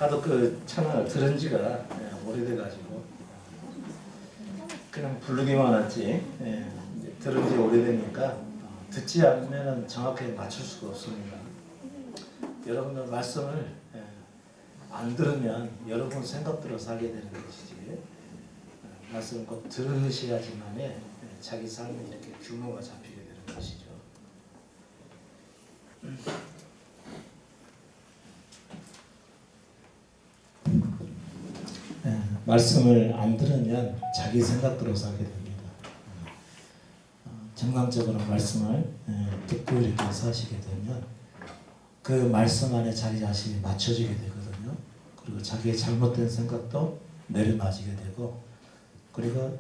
하도 그 찬양을 들은 지가 오래돼가지고 그냥 부르기만 하지 이제 들은 지 오래되니까 듣지 않으면 정확하게 맞출 수가 없습니다. 여러분들 말씀을 안 들으면 여러분 생각대로 살게 되는 것이지 말씀을 꼭 들으셔야지만 자기 삶에 이렇게 규모가 잡히게 되는 것이죠. 말씀을 안 들으면 자기 생각대로 살게 됩니다. 정상적으로 말씀을 듣고 이렇게 사시게 되면 그 말씀 안에 자기 자신이 맞춰지게 되거든요. 그리고 자기의 잘못된 생각도 내려놔지게 되고 그리고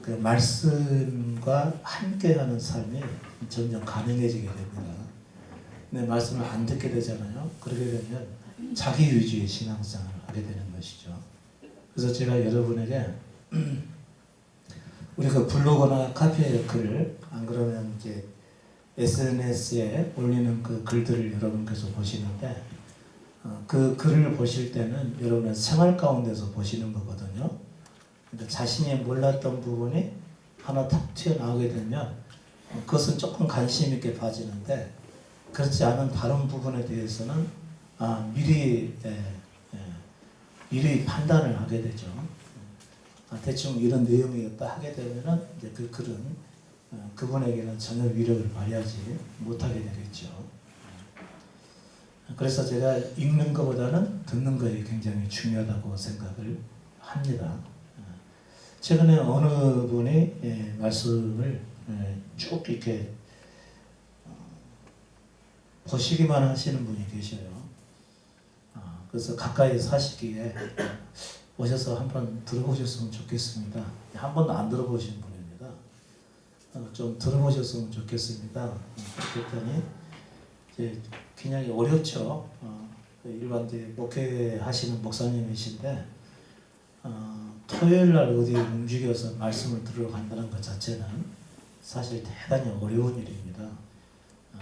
그 말씀과 함께하는 삶이 점점 가능해지게 됩니다. 근데 말씀을 안 듣게 되잖아요. 그러게 되면 자기 위주의 신앙생활을 하게 되는 것이죠. 그래서 제가 여러분에게 우리 그 블로그나 카페의 글을 안 그러면 이제 SNS에 올리는 그 글들을 여러분께서 보시는데 그 글을 보실 때는 여러분은 생활 가운데서 보시는 거거든요. 그러니까 자신이 몰랐던 부분이 하나 탁 튀어나오게 되면 그것은 조금 관심 있게 봐지는데 그렇지 않은 다른 부분에 대해서는 미리 판단을 하게 되죠. 대충 이런 내용이었다 하게 되면은 이제 그 글은 그분에게는 전혀 위력을 발휘하지 못하게 되겠죠. 그래서 제가 읽는 것보다는 듣는 것이 굉장히 중요하다고 생각을 합니다. 최근에 어느 분이 말씀을 쭉 이렇게 보시기만 하시는 분이 계셔요. 그래서 가까이 사시기에 오셔서 한번 들어보셨으면 좋겠습니다. 한 번도 안 들어보신 분입니다. 좀 들어보셨으면 좋겠습니다. 그랬더니 이제 굉장히 어렵죠. 일반 목회하시는 목사님이신데 토요일 날 어디 움직여서 말씀을 들으러 간다는 것 자체는 사실 대단히 어려운 일입니다.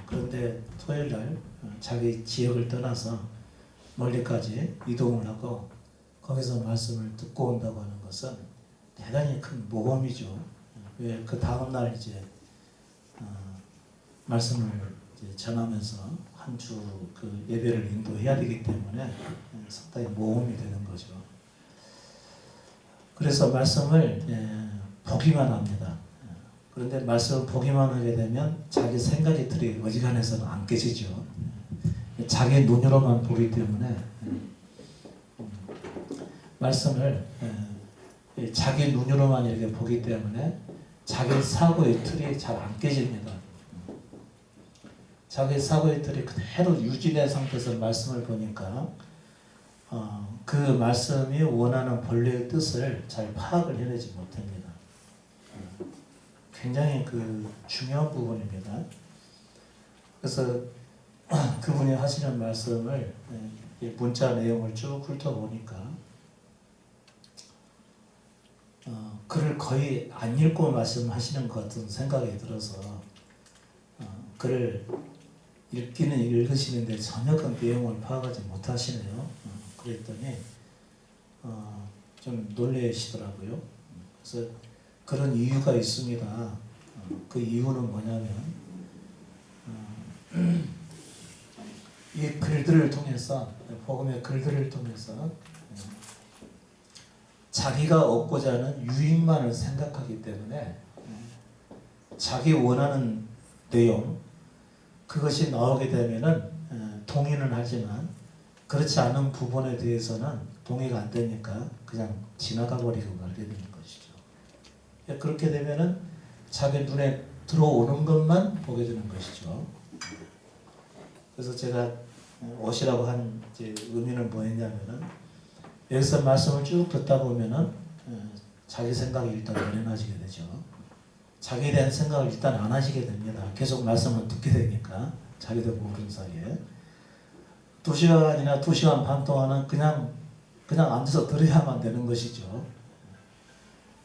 그런데 토요일 날 자기 지역을 떠나서 멀리까지 이동을 하고 거기서 말씀을 듣고 온다고 하는 것은 대단히 큰 모험이죠. 왜 그 다음 날 이제 말씀을 이제 전하면서 한 주 그 예배를 인도해야 되기 때문에 상당히 모험이 되는 거죠. 그래서 말씀을 보기만 합니다. 그런데 말씀을 보기만 하게 되면 자기 생각의 틀이 어지간해서는 안 깨지죠. 자기 눈으로만 보기 때문에 말씀을 자기 눈으로만 이렇게 보기 때문에 자기 사고의 틀이 잘 안 깨집니다. 자기 사고의 틀이 그대로 유지된 상태에서 말씀을 보니까 그 말씀이 원하는 본래의 뜻을 잘 파악을 해내지 못합니다. 굉장히 그 중요한 부분입니다. 그래서 그분이 하시는 말씀을 문자 내용을 쭉 훑어보니까 글을 거의 안 읽고 말씀하시는 것 같은 생각이 들어서 글을 읽기는 읽으시는데 전혀 그 내용을 파악하지 못하시네요. 그랬더니 좀 놀라시더라고요. 그래서 그런 이유가 있습니다. 그 이유는 뭐냐면 이 글들을 통해서 복음의 글들을 통해서 자기가 얻고자 하는 유익만을 생각하기 때문에 자기 원하는 내용 그것이 나오게 되면은 동의는 하지만 그렇지 않은 부분에 대해서는 동의가 안 되니까 그냥 지나가 버리고 말게 되는 것이죠. 그렇게 되면은 자기 눈에 들어오는 것만 보게 되는 것이죠. 그래서 제가 오시라고 한 이제 의미는 뭐였냐면은 여기서 말씀을 쭉 듣다 보면은 자기 생각이 일단 어려워지게 되죠. 자기에 대한 생각을 일단 안 하시게 됩니다. 계속 말씀을 듣게 되니까 자기도 모르는 사이에 2시간이나 2시간 반 동안은 그냥 앉아서 들어야만 되는 것이죠.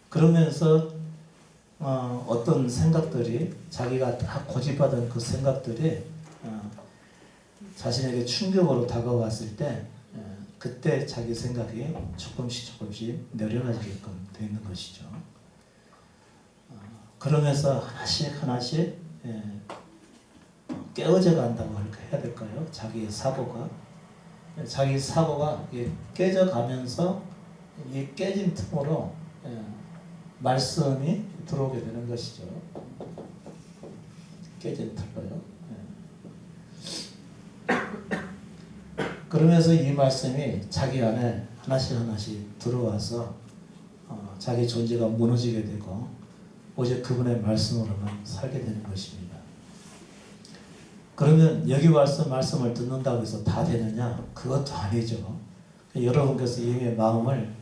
그러면서 어떤 생각들이 자기가 다 고집하던 그 생각들이 자신에게 충격으로 다가왔을 때 그때 자기 생각이 조금씩 내려가게끔 되는 것이죠. 그러면서 하나씩 깨어져 간다고 해야 될까요? 자기 사고가 깨져가면서 이 깨진 틈으로 말씀이 들어오게 되는 것이죠. 깨진 틈으로요. 그러면서 이 말씀이 자기 안에 하나씩 들어와서 자기 존재가 무너지게 되고 오직 그분의 말씀으로만 살게 되는 것입니다. 그러면 여기 와서 말씀을 듣는다고 해서 다 되느냐? 그것도 아니죠. 여러분께서 이미 마음을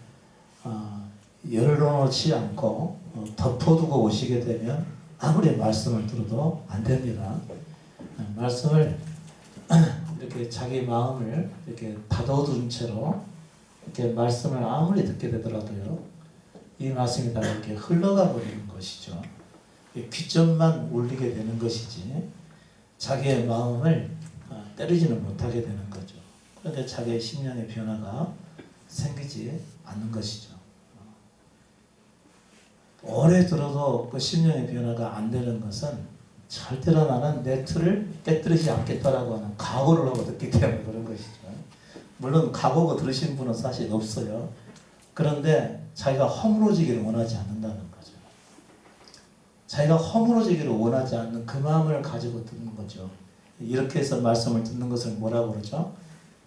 열어놓지 않고 덮어두고 오시게 되면 아무리 말씀을 들어도 안 됩니다. 말씀을 이렇게 자기 마음을 이렇게 닫아둔 채로 이렇게 말씀을 아무리 듣게 되더라도요, 이 말씀이 다 이렇게 흘러가 버리는 것이죠. 귀점만 울리게 되는 것이지 자기의 마음을 때리지는 못하게 되는 거죠. 그런데 자기의 심령의 변화가 생기지 않는 것이죠. 오래 들어도 그 심령의 변화가 안 되는 것은 절대로 나는 내 틀을 깨뜨리지 않겠다라고 하는 각오를 하고 듣기 때문에 그런 것이죠. 물론 각오가 들으신 분은 사실 없어요. 그런데 자기가 허물어지기를 원하지 않는다는 거죠. 자기가 허물어지기를 원하지 않는 그 마음을 가지고 듣는 거죠. 이렇게 해서 말씀을 듣는 것을 뭐라고 그러죠?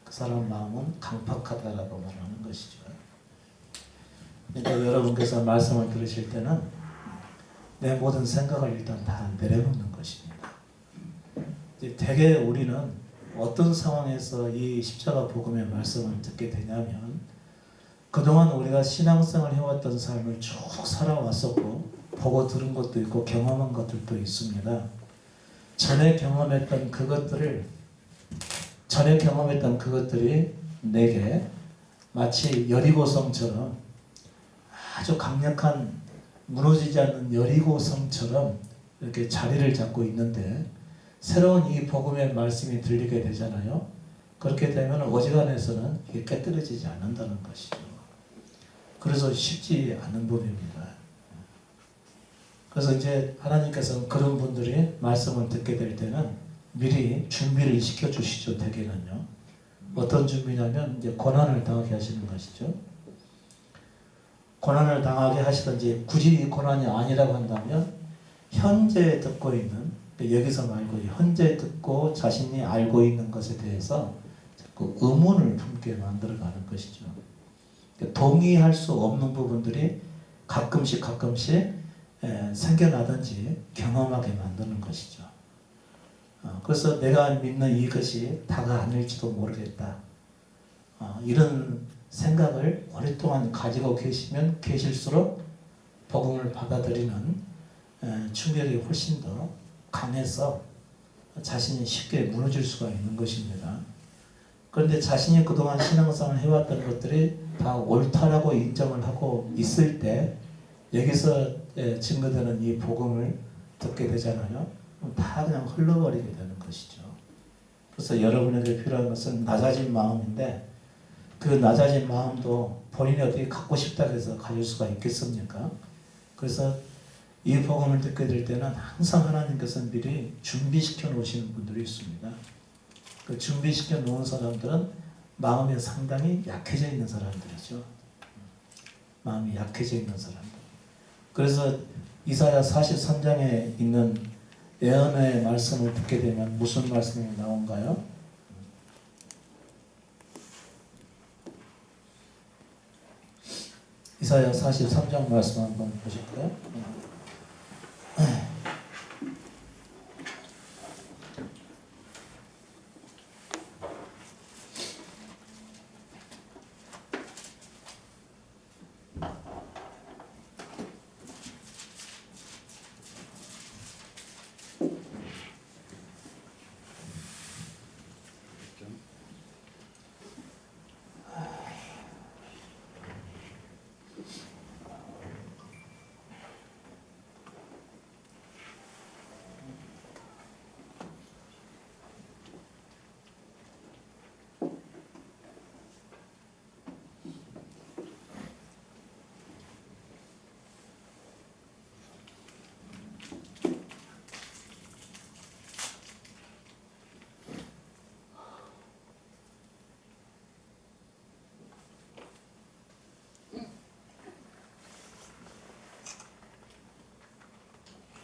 그 사람 마음은 강팍하다라고 말하는 것이죠. 그러니까 여러분께서 말씀을 들으실 때는 내 모든 생각을 일단 다 내려놓는 것입니다. 대개 우리는 어떤 상황에서 이 십자가 복음의 말씀을 듣게 되냐면 그동안 우리가 신앙생활을 해왔던 삶을 쭉 살아왔었고 보고 들은 것도 있고 경험한 것들도 있습니다. 전에 경험했던 그것들이 내게 마치 여리고성처럼 아주 강력한 무너지지 않는 여리고성처럼 이렇게 자리를 잡고 있는데 새로운 이 복음의 말씀이 들리게 되잖아요. 그렇게 되면 어지간해서는 이게 깨뜨려지지 않는다는 것이죠. 그래서 쉽지 않은 법입니다. 그래서 이제 하나님께서는 그런 분들이 말씀을 듣게 될 때는 미리 준비를 시켜주시죠. 대개는요. 어떤 준비냐면 이제 고난을 당하게 하시는 것이죠. 고난을 당하게 하시든지 굳이 이 고난이 아니라고 한다면 현재 듣고 있는, 여기서 말고 현재 듣고 자신이 알고 있는 것에 대해서 자꾸 의문을 품게 만들어가는 것이죠. 동의할 수 없는 부분들이 가끔씩 생겨나든지 경험하게 만드는 것이죠. 그래서 내가 믿는 이것이 다가 아닐지도 모르겠다. 이런 생각을 오랫동안 가지고 계시면 계실수록 복음을 받아들이는 충격이 훨씬 더 강해서 자신이 쉽게 무너질 수가 있는 것입니다. 그런데 자신이 그동안 신앙생활을 해왔던 것들이 다 옳다라고 인정을 하고 있을 때 여기서 증거되는 이 복음을 듣게 되잖아요. 다 그냥 흘러버리게 되는 것이죠. 그래서 여러분에게 필요한 것은 낮아진 마음인데 그 낮아진 마음도 본인이 어떻게 갖고 싶다고 해서 가질 수가 있겠습니까? 그래서 이 복음을 듣게 될 때는 항상 하나님께서 미리 준비시켜 놓으시는 분들이 있습니다. 그 준비시켜 놓은 사람들은 마음이 상당히 약해져 있는 사람들이죠. 마음이 약해져 있는 사람들. 그래서 이사야 43장에 있는 예언의 말씀을 듣게 되면 무슨 말씀이 나온가요? 이사야 43장 말씀 한번 보실까요?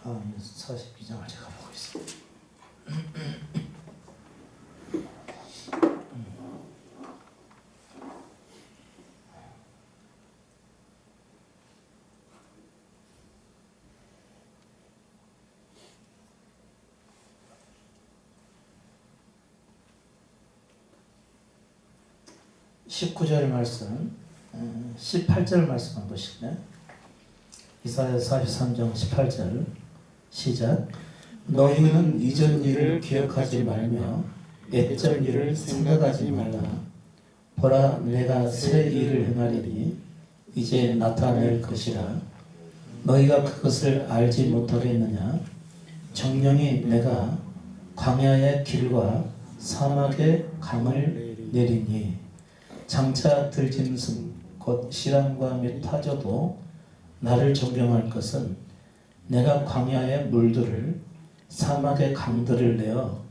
42장을 제가 보고 있습니다. (19절) 말씀, 18절 말씀 한번 보실까요? 이사야 43장 18절 시작. 너희는 이전 일을 기억하지 말며 옛전 일을 생각하지 말라. 보라, 내가 새 일을 행하리니 이제 나타낼 것이라. 너희가 그것을 알지 못하겠느냐? 정령이 내가 광야의 길과 사막의 강을 내리니 장차 들짐승 곧 시람과 및 타조도 나를 존경할 것은 내가 광야의 물들을 사막의 강들을 내어